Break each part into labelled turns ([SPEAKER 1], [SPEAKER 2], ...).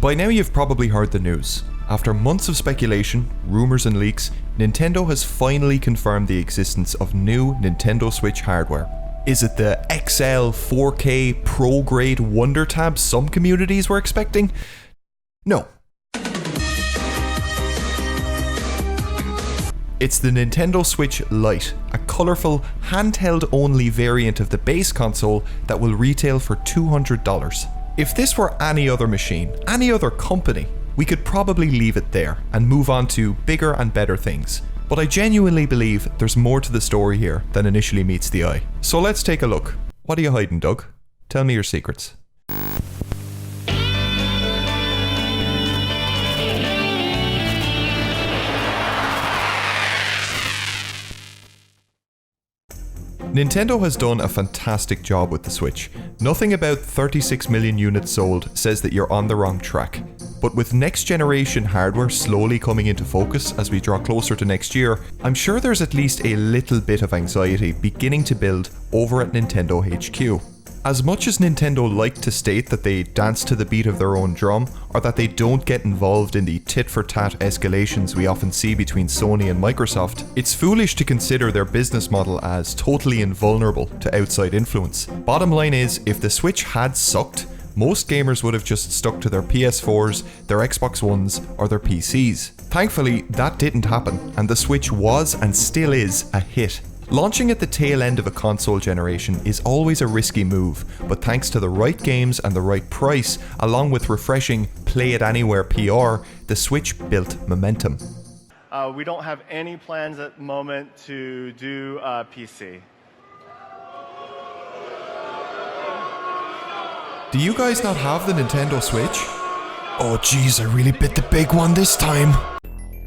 [SPEAKER 1] By now you've probably heard the news. After months of speculation, rumours and leaks, Nintendo has finally confirmed the existence of new Nintendo Switch hardware. Is it the XL 4K Pro grade Wonder Tab some communities were expecting? No. It's the Nintendo Switch Lite, a colourful, handheld-only variant of the base console that will retail for $200. If this were any other machine, any other company, we could probably leave it there and move on to bigger and better things. But I genuinely believe there's more to the story here than initially meets the eye. So let's take a look. What are you hiding, Doug? Tell me your secrets. Nintendo has done a fantastic job with the Switch. Nothing about 36 million units sold says that you're on the wrong track. But with next generation hardware slowly coming into focus as we draw closer to next year, I'm sure there's at least a little bit of anxiety beginning to build over at Nintendo HQ. As much as Nintendo like to state that they dance to the beat of their own drum, or that they don't get involved in the tit-for-tat escalations we often see between Sony and Microsoft, it's foolish to consider their business model as totally invulnerable to outside influence. Bottom line is, if the Switch had sucked, most gamers would have just stuck to their PS4s, their Xbox Ones, or their PCs. Thankfully, that didn't happen, and the Switch was and still is a hit. Launching at the tail end of a console generation is always a risky move, but thanks to the right games and the right price, along with refreshing Play It Anywhere PR, the Switch built momentum.
[SPEAKER 2] We don't have any plans at the moment to do PC.
[SPEAKER 1] Do you guys not have the Nintendo Switch? Oh geez, I really bit the big one this time.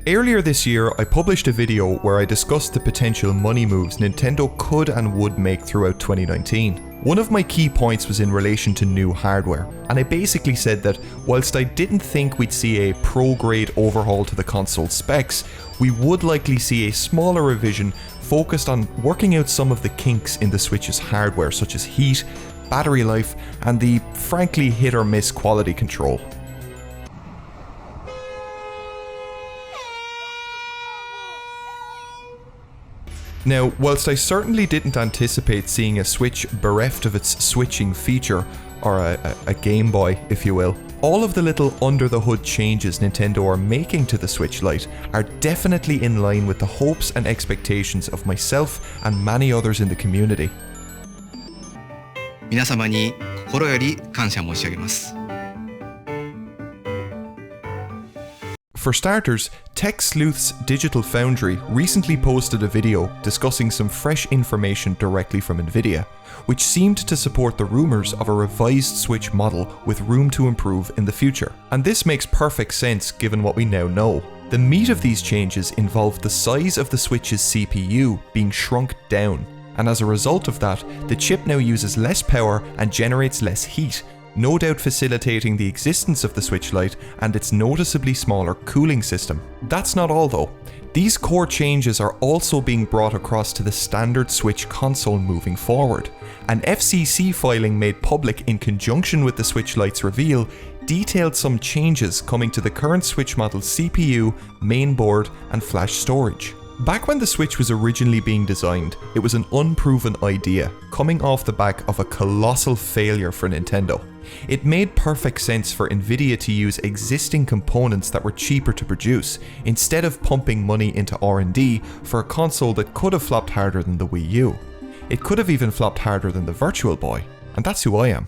[SPEAKER 1] Earlier this year, I published a video where I discussed the potential money moves Nintendo could and would make throughout 2019. One of my key points was in relation to new hardware, and I basically said that whilst I didn't think we'd see a pro-grade overhaul to the console specs, we would likely see a smaller revision focused on working out some of the kinks in the Switch's hardware, such as heat, battery life, and the frankly hit or miss quality control. Now, whilst I certainly didn't anticipate seeing a Switch bereft of its switching feature, or a Game Boy, if you will, all of the little under-the-hood changes Nintendo are making to the Switch Lite are definitely in line with the hopes and expectations of myself and many others in the community.
[SPEAKER 3] 皆様に心より感謝申し上げます。
[SPEAKER 1] For starters, Tech Sleuth's Digital Foundry recently posted a video discussing some fresh information directly from Nvidia, which seemed to support the rumours of a revised Switch model with room to improve in the future. And this makes perfect sense given what we now know. The meat of these changes involved the size of the Switch's CPU being shrunk down, and as a result of that, the chip now uses less power and generates less heat, no doubt facilitating the existence of the Switch Lite and its noticeably smaller cooling system. That's not all though. These core changes are also being brought across to the standard Switch console moving forward. An FCC filing made public in conjunction with the Switch Lite's reveal detailed some changes coming to the current Switch model's CPU, mainboard, and flash storage. Back when the Switch was originally being designed, it was an unproven idea, coming off the back of a colossal failure for Nintendo. It made perfect sense for Nvidia to use existing components that were cheaper to produce, instead of pumping money into R&D for a console that could have flopped harder than the Wii U. It could have even flopped harder than the Virtual Boy, and that's who I am.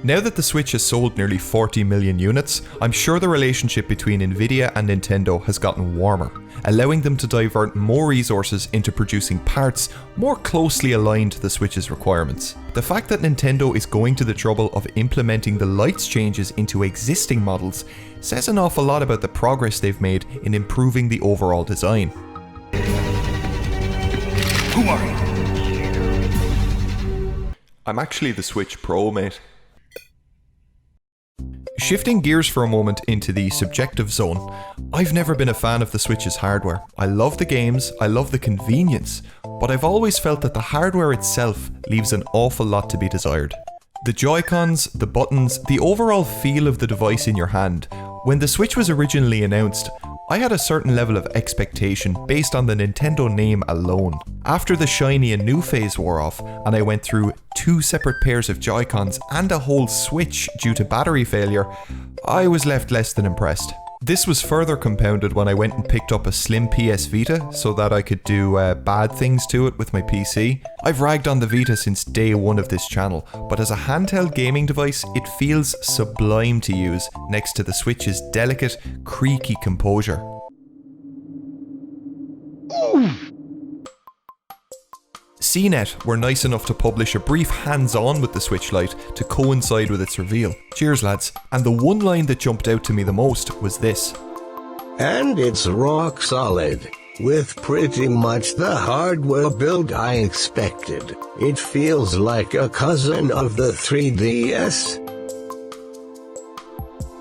[SPEAKER 1] Now that the Switch has sold nearly 40 million units, I'm sure the relationship between Nvidia and Nintendo has gotten warmer, allowing them to divert more resources into producing parts more closely aligned to the Switch's requirements. The fact that Nintendo is going to the trouble of implementing the Lite's changes into existing models says an awful lot about the progress they've made in improving the overall design.
[SPEAKER 3] Who are you?
[SPEAKER 1] I'm actually the Switch Pro, mate. Shifting gears for a moment into the subjective zone, I've never been a fan of the Switch's hardware. I love the games, I love the convenience, but I've always felt that the hardware itself leaves an awful lot to be desired. The Joy-Cons, the buttons, the overall feel of the device in your hand. When the Switch was originally announced, I had a certain level of expectation based on the Nintendo name alone. After the shiny and new phase wore off, and I went through 2 separate pairs of Joy-Cons and a whole Switch due to battery failure, I was left less than impressed. This was further compounded when I went and picked up a slim PS Vita so that I could do bad things to it with my PC. I've ragged on the Vita since day one of this channel, but as a handheld gaming device, it feels sublime to use next to the Switch's delicate, creaky composure. CNET were nice enough to publish a brief hands-on with the Switch Lite to coincide with its reveal. Cheers lads. And the one line that jumped out to me the most was this.
[SPEAKER 4] And it's rock solid, with pretty much the hardware build I expected. It feels like a cousin of the 3DS.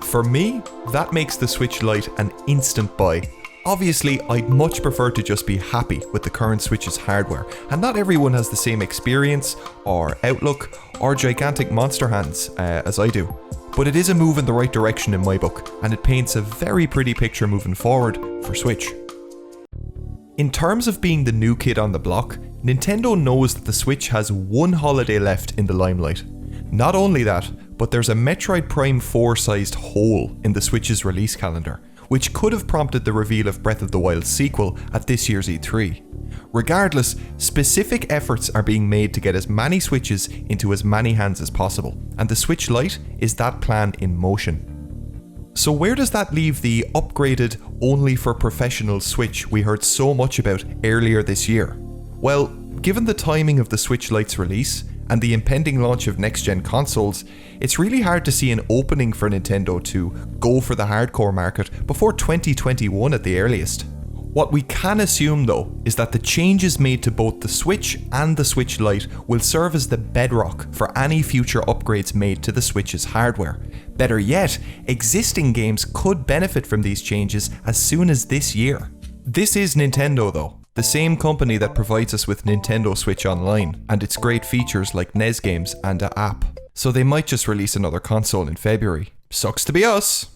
[SPEAKER 1] For me, that makes the Switch Lite an instant buy. Obviously, I'd much prefer to just be happy with the current Switch's hardware, and not everyone has the same experience, or outlook, or gigantic monster hands as I do. But it is a move in the right direction in my book, and it paints a very pretty picture moving forward for Switch. In terms of being the new kid on the block, Nintendo knows that the Switch has one holiday left in the limelight. Not only that, but there's a Metroid Prime 4 sized hole in the Switch's release calendar, which could have prompted the reveal of Breath of the Wild's sequel at this year's E3. Regardless, specific efforts are being made to get as many Switches into as many hands as possible, and the Switch Lite is that plan in motion. So where does that leave the upgraded, only for professional Switch we heard so much about earlier this year? Well, given the timing of the Switch Lite's release, and the impending launch of next-gen consoles, it's really hard to see an opening for Nintendo to go for the hardcore market before 2021 at the earliest. What we can assume though is that the changes made to both the Switch and the Switch Lite will serve as the bedrock for any future upgrades made to the Switch's hardware. Better yet, existing games could benefit from these changes as soon as this year. This is Nintendo though. The same company that provides us with Nintendo Switch Online and its great features like NES games and an app. So they might just release another console in February. Sucks to be us!